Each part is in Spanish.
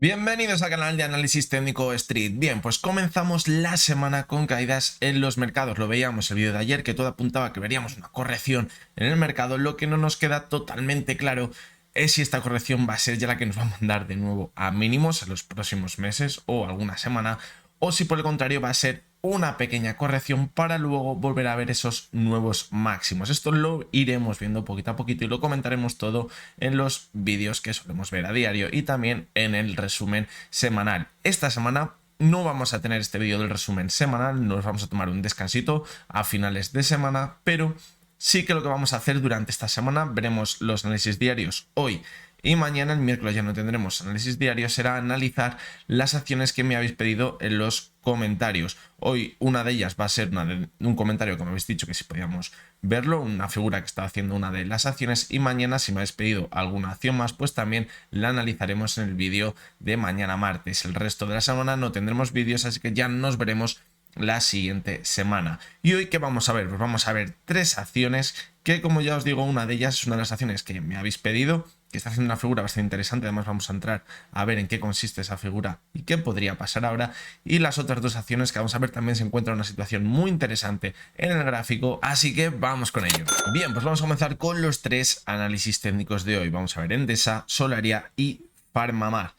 Bienvenidos al canal de análisis técnico Street. Bien, pues comenzamos la semana con caídas en los mercados. Lo veíamos en el vídeo de ayer que todo apuntaba a que veríamos una corrección en el mercado. Lo que no nos queda totalmente claro es si esta corrección va a ser ya la que nos va a mandar de nuevo a mínimos en los próximos meses o alguna semana, o si por el contrario va a ser una pequeña corrección para luego volver a ver esos nuevos máximos. Esto lo iremos viendo poquito a poquito y lo comentaremos todo en los vídeos que solemos ver a diario y también en el resumen semanal. Esta semana no vamos a tener este vídeo del resumen semanal, nos vamos a tomar un descansito a finales de semana, pero sí que lo que vamos a hacer durante esta semana, veremos los análisis diarios hoy y mañana, el miércoles, ya no tendremos análisis diario, será analizar las acciones que me habéis pedido en los comentarios. Hoy una de ellas va a ser un comentario que me habéis dicho que si podíamos verlo, una figura que está haciendo una de las acciones, y mañana, si me habéis pedido alguna acción más, pues también la analizaremos en el vídeo de mañana martes. El resto de la semana no tendremos vídeos, así que ya nos veremos la siguiente semana. ¿Y hoy qué vamos a ver? Pues vamos a ver tres acciones que, como ya os digo, una de ellas es una de las acciones que me habéis pedido, que está haciendo una figura bastante interesante. Además vamos a entrar a ver en qué consiste esa figura y qué podría pasar ahora. Y las otras dos acciones que vamos a ver también se encuentran en una situación muy interesante en el gráfico, así que vamos con ello. Bien, pues vamos a comenzar con los tres análisis técnicos de hoy. Vamos a ver Endesa, Solaria y Farmamar.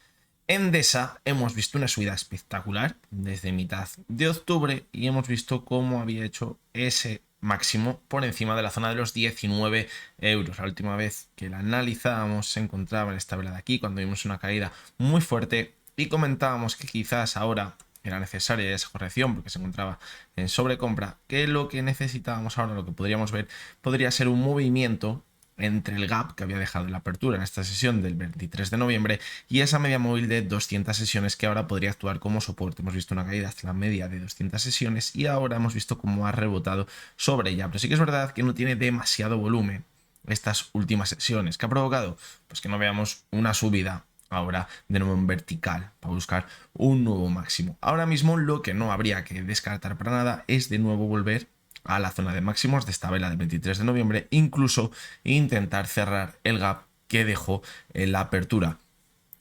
Endesa hemos visto una subida espectacular desde mitad de octubre y hemos visto cómo había hecho ese máximo por encima de la zona de los 19 euros. La última vez que la analizábamos se encontraba en esta vela de aquí, cuando vimos una caída muy fuerte y comentábamos que quizás ahora era necesaria esa corrección porque se encontraba en sobrecompra, que lo que necesitábamos ahora, lo que podríamos ver, podría ser un movimiento entre el gap que había dejado en la apertura en esta sesión del 23 de noviembre y esa media móvil de 200 sesiones que ahora podría actuar como soporte. Hemos visto una caída hasta la media de 200 sesiones y ahora hemos visto cómo ha rebotado sobre ella, pero sí que es verdad que no tiene demasiado volumen estas últimas sesiones. ¿Qué ha provocado? Pues que no veamos una subida ahora de nuevo en vertical para buscar un nuevo máximo. Ahora mismo lo que no habría que descartar para nada es de nuevo volver a la zona de máximos de esta vela del 23 de noviembre, incluso intentar cerrar el gap que dejó en la apertura.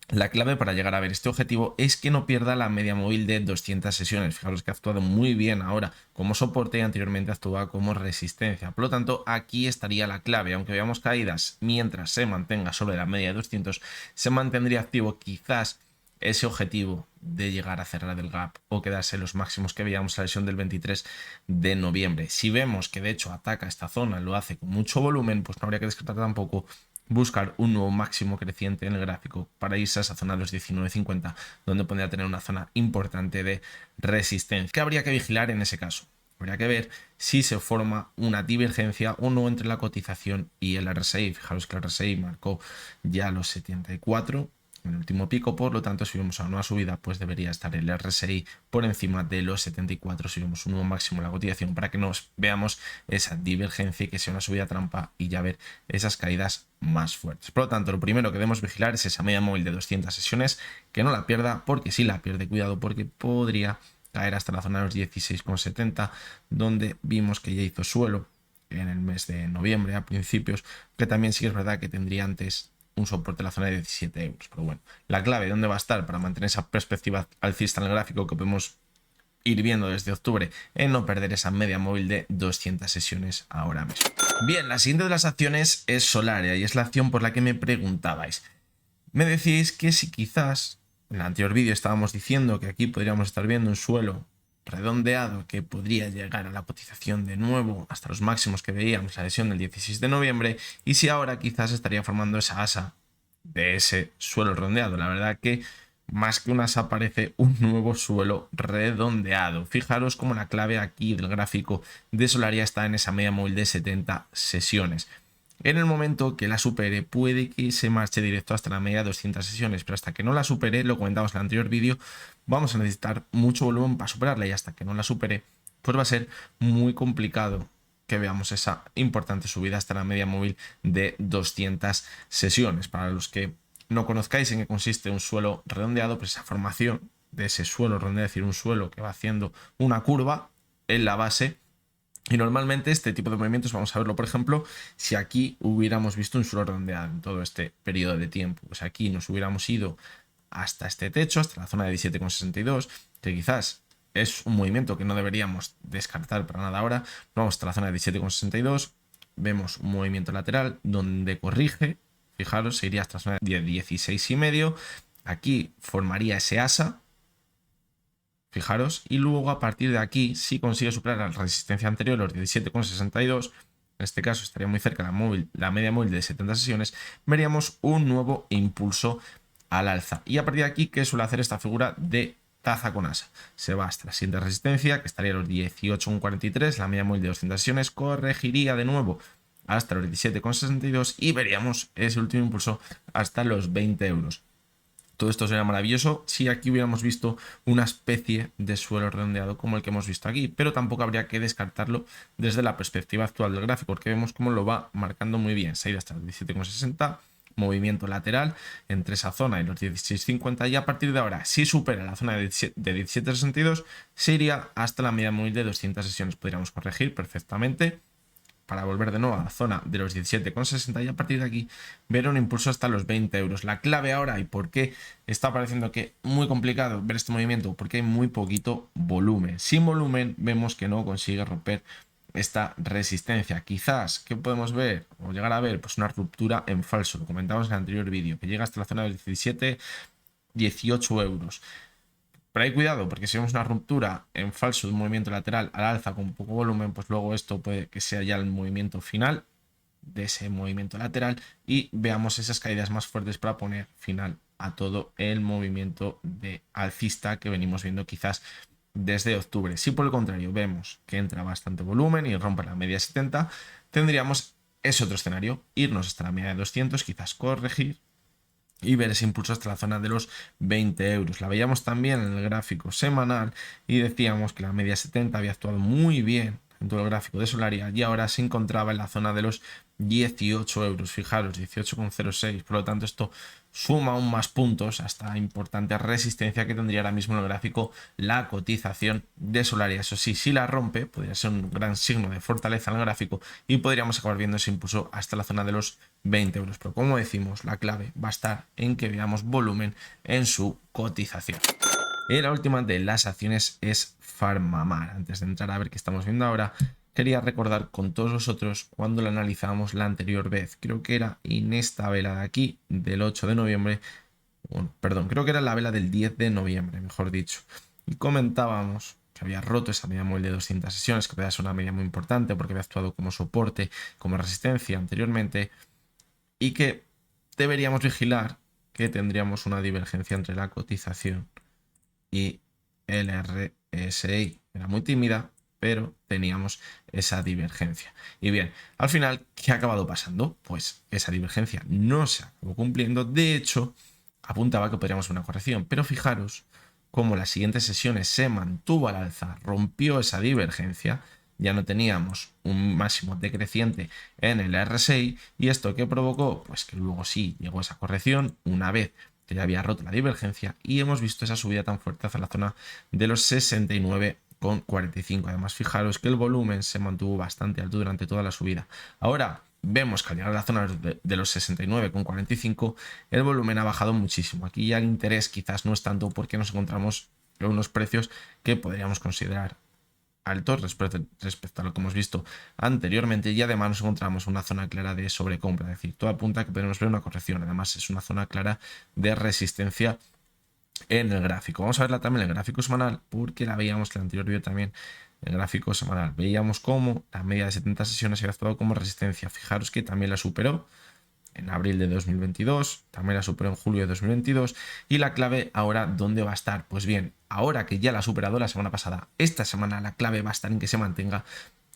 La clave para llegar a ver este objetivo es que no pierda la media móvil de 200 sesiones. Fijaros que ha actuado muy bien ahora como soporte y anteriormente actuaba como resistencia. Por lo tanto, aquí estaría la clave. Aunque veamos caídas mientras se mantenga sobre la media de 200, se mantendría activo quizás ese objetivo de llegar a cerrar el gap o quedarse en los máximos que veíamos en la sesión del 23 de noviembre. Si vemos que de hecho ataca esta zona, lo hace con mucho volumen, pues no habría que descartar tampoco buscar un nuevo máximo creciente en el gráfico para irse a esa zona de los 19.50, donde podría tener una zona importante de resistencia. ¿Qué habría que vigilar en ese caso? Habría que ver si se forma una divergencia o no entre la cotización y el RSI. Fijaros que el RSI marcó ya los 74 en el último pico, por lo tanto si vemos a una nueva subida pues debería estar el RSI por encima de los 74 si vemos un nuevo máximo en la cotización, para que nos veamos esa divergencia y que sea una subida trampa y ya ver esas caídas más fuertes. Por lo tanto, lo primero que debemos vigilar es esa media móvil de 200 sesiones, que no la pierda, porque si la pierde, cuidado, porque podría caer hasta la zona de los 16,70, donde vimos que ya hizo suelo en el mes de noviembre a principios, que también sí que es verdad que tendría antes un soporte en la zona de 17 euros. Pero bueno, la clave dónde va a estar para mantener esa perspectiva alcista en el gráfico que podemos ir viendo desde octubre, en no perder esa media móvil de 200 sesiones ahora mismo. Bien, la siguiente de las acciones es Solaria y es la acción por la que me preguntabais. Me decís que si quizás en el anterior vídeo estábamos diciendo que aquí podríamos estar viendo un suelo redondeado que podría llegar a la cotización de nuevo hasta los máximos que veíamos en la sesión del 16 de noviembre, y si ahora quizás estaría formando esa asa de ese suelo redondeado. La verdad que más que una asa parece un nuevo suelo redondeado. Fijaros como la clave aquí del gráfico de Solaria está en esa media móvil de 70 sesiones. En el momento que la supere puede que se marche directo hasta la media de 200 sesiones, pero hasta que no la supere, lo comentamos en el anterior vídeo, vamos a necesitar mucho volumen para superarla, y hasta que no la supere pues va a ser muy complicado que veamos esa importante subida hasta la media móvil de 200 sesiones. Para los que no conozcáis en qué consiste un suelo redondeado, pues esa formación de ese suelo redondeado, es decir, un suelo que va haciendo una curva en la base. Y normalmente este tipo de movimientos vamos a verlo, por ejemplo, si aquí hubiéramos visto un suelo redondeado en todo este periodo de tiempo. Pues aquí nos hubiéramos ido hasta este techo, hasta la zona de 17,62, que quizás es un movimiento que no deberíamos descartar para nada ahora. Vamos hasta la zona de 17,62, vemos un movimiento lateral donde corrige, fijaros, se iría hasta la zona de 16,5, aquí formaría ese asa, fijaros, y luego a partir de aquí, si consigue superar la resistencia anterior, los 17,62, en este caso estaría muy cerca la media móvil de 70 sesiones, veríamos un nuevo impulso al alza. Y a partir de aquí, ¿qué suele hacer esta figura de taza con asa? Se va hasta la siguiente resistencia, que estaría a los 18,43, la media móvil de 200 sesiones, corregiría de nuevo hasta los 17,62 y veríamos ese último impulso hasta los 20 euros. Todo esto sería maravilloso si aquí hubiéramos visto una especie de suelo redondeado como el que hemos visto aquí, pero tampoco habría que descartarlo desde la perspectiva actual del gráfico, porque vemos cómo lo va marcando muy bien. Se ha ido hasta el 17,60, movimiento lateral entre esa zona y los 16,50, y a partir de ahora, si supera la zona de 17,62, se iría hasta la media móvil de 200 sesiones. Podríamos corregir perfectamente para volver de nuevo a la zona de los 17,60 y a partir de aquí ver un impulso hasta los 20 euros. La clave ahora y por qué está pareciendo que muy complicado ver este movimiento, porque hay muy poquito volumen. Sin volumen vemos que no consigue romper esta resistencia. Quizás, ¿qué podemos ver o llegar a ver? Pues una ruptura en falso. Lo comentamos en el anterior vídeo, que llega hasta la zona de los 18 euros. Pero hay cuidado, porque si vemos una ruptura en falso de un movimiento lateral al alza con poco volumen, pues luego esto puede que sea ya el movimiento final de ese movimiento lateral y veamos esas caídas más fuertes para poner final a todo el movimiento de alcista que venimos viendo quizás desde octubre. Si por el contrario vemos que entra bastante volumen y rompe la media 70, tendríamos ese otro escenario, irnos hasta la media de 200, quizás corregir y ver ese impulso hasta la zona de los 20 euros. La veíamos también en el gráfico semanal y decíamos que la media 70 había actuado muy bien en todo el gráfico de Solaria y ahora se encontraba en la zona de los 18 euros. Fijaros, 18,06. Por lo tanto, esto suma aún más puntos a esta importante resistencia que tendría ahora mismo en el gráfico la cotización de Solaria. Eso sí, si la rompe, podría ser un gran signo de fortaleza en el gráfico y podríamos acabar viendo ese impulso hasta la zona de los 20 euros. Pero como decimos, la clave va a estar en que veamos volumen en su cotización. Y la última de las acciones es Farmamar. Antes de entrar a ver qué estamos viendo ahora, quería recordar con todos vosotros cuando la analizábamos la anterior vez. Creo que era en esta vela de aquí, del 8 de noviembre. Bueno, perdón, creo que era la vela del 10 de noviembre, mejor dicho. Y comentábamos que había roto esa media móvil de 200 sesiones, que podía ser una media muy importante porque había actuado como soporte, como resistencia anteriormente, y que deberíamos vigilar que tendríamos una divergencia entre la cotización y el RSI. Era muy tímida, pero teníamos esa divergencia. Y bien, al final, ¿qué ha acabado pasando? Pues esa divergencia no se acabó cumpliendo. De hecho, apuntaba que podríamos ver una corrección, pero fijaros cómo las siguientes sesiones se mantuvo al alza, rompió esa divergencia, ya no teníamos un máximo decreciente en el RSI y esto ¿qué provocó? Pues que luego sí llegó esa corrección una vez que ya había roto la divergencia y hemos visto esa subida tan fuerte hacia la zona de los 69,45. Además, fijaros que el volumen se mantuvo bastante alto durante toda la subida. Ahora vemos que al llegar a la zona de los 69,45 el volumen ha bajado muchísimo. Aquí ya el interés quizás no es tanto porque nos encontramos en unos precios que podríamos considerar altos respecto a lo que hemos visto anteriormente y además nos encontramos en una zona clara de sobrecompra, es decir, todo apunta a que podemos ver una corrección, además es una zona clara de resistencia en el gráfico. Vamos a verla también en el gráfico semanal porque la veíamos en el anterior vídeo también. En el gráfico semanal veíamos cómo la media de 70 sesiones había actuado como resistencia. Fijaros que también la superó en abril de 2022, también la superó en julio de 2022 y la clave ahora ¿dónde va a estar? Pues bien, ahora que ya la ha superado la semana pasada, esta semana la clave va a estar en que se mantenga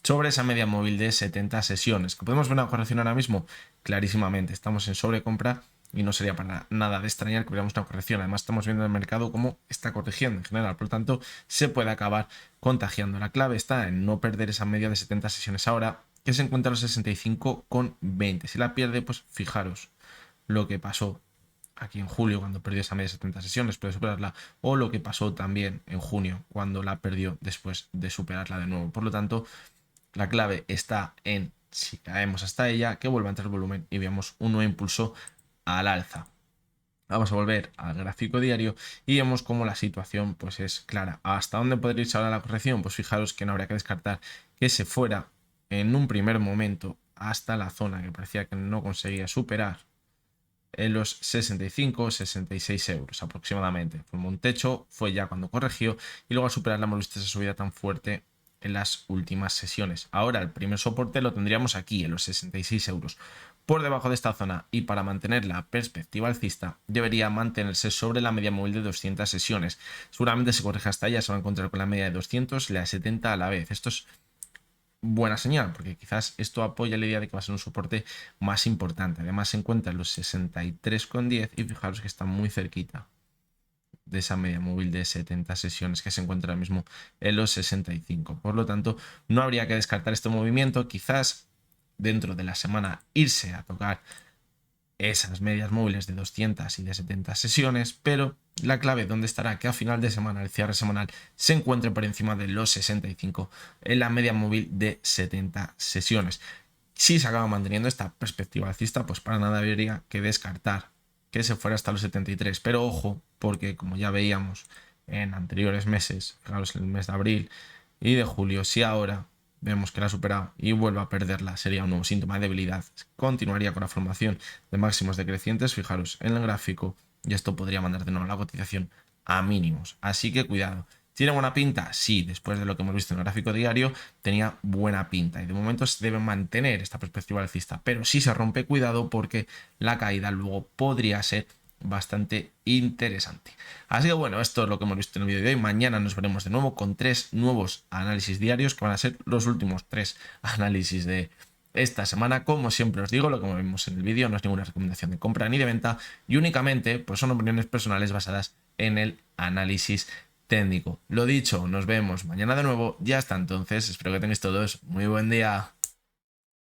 sobre esa media móvil de 70 sesiones. ¿Que podemos ver una corrección ahora mismo? Clarísimamente, estamos en sobrecompra y no sería para nada de extrañar que veamos una corrección. Además estamos viendo el mercado cómo está corrigiendo en general, por lo tanto se puede acabar contagiando. La clave está en no perder esa media de 70 sesiones ahora, que se encuentra a los 65,20. Si la pierde, pues fijaros lo que pasó aquí en julio cuando perdió esa media de 70 sesiones, puede superarla, o lo que pasó también en junio cuando la perdió después de superarla de nuevo. Por lo tanto, la clave está en, si caemos hasta ella, que vuelva a entrar el volumen y veamos un nuevo impulso al alza. Vamos a volver al gráfico diario y vemos cómo la situación pues es clara. ¿Hasta dónde podría irse ahora la corrección? Pues fijaros que no habría que descartar que se fuera en un primer momento hasta la zona que parecía que no conseguía superar en los 65 o 66 euros aproximadamente. Formó un techo, fue ya cuando corrigió y luego al superarla hemos visto esa subida tan fuerte en las últimas sesiones. Ahora el primer soporte lo tendríamos aquí en los 66 euros. Por debajo de esta zona y para mantener la perspectiva alcista debería mantenerse sobre la media móvil de 200 sesiones. Seguramente se corrige hasta allá, se va a encontrar con la media de 200 y la de 70 a la vez. Esto es buena señal, porque quizás esto apoya la idea de que va a ser un soporte más importante. Además se encuentra en los 63,10 y fijaros que está muy cerquita de esa media móvil de 70 sesiones que se encuentra ahora mismo en los 65. Por lo tanto, no habría que descartar este movimiento. Quizás dentro de la semana irse a tocar esas medias móviles de 200 y de 70 sesiones, pero la clave donde estará que a final de semana, el cierre semanal, se encuentre por encima de los 65 en la media móvil de 70 sesiones. Si se acaba manteniendo esta perspectiva alcista, pues para nada habría que descartar que se fuera hasta los 73, pero ojo, porque como ya veíamos en anteriores meses, fijaros en el mes de abril y de julio, si ahora vemos que la ha superado y vuelve a perderla, sería un nuevo síntoma de debilidad. Continuaría con la formación de máximos decrecientes, fijaros en el gráfico, y esto podría mandar de nuevo la cotización a mínimos. Así que cuidado. ¿Tiene buena pinta? Sí, después de lo que hemos visto en el gráfico diario, tenía buena pinta y de momento se debe mantener esta perspectiva alcista, pero si se rompe, cuidado porque la caída luego podría ser bastante interesante. Así que bueno, esto es lo que hemos visto en el vídeo de hoy. Mañana nos veremos de nuevo con 3 nuevos análisis diarios que van a ser los últimos 3 análisis de esta semana. Como siempre os digo, lo que vemos en el vídeo no es ninguna recomendación de compra ni de venta y únicamente pues son opiniones personales basadas en el análisis técnico. Lo dicho, nos vemos mañana de nuevo y hasta entonces espero que tengáis todos muy buen día.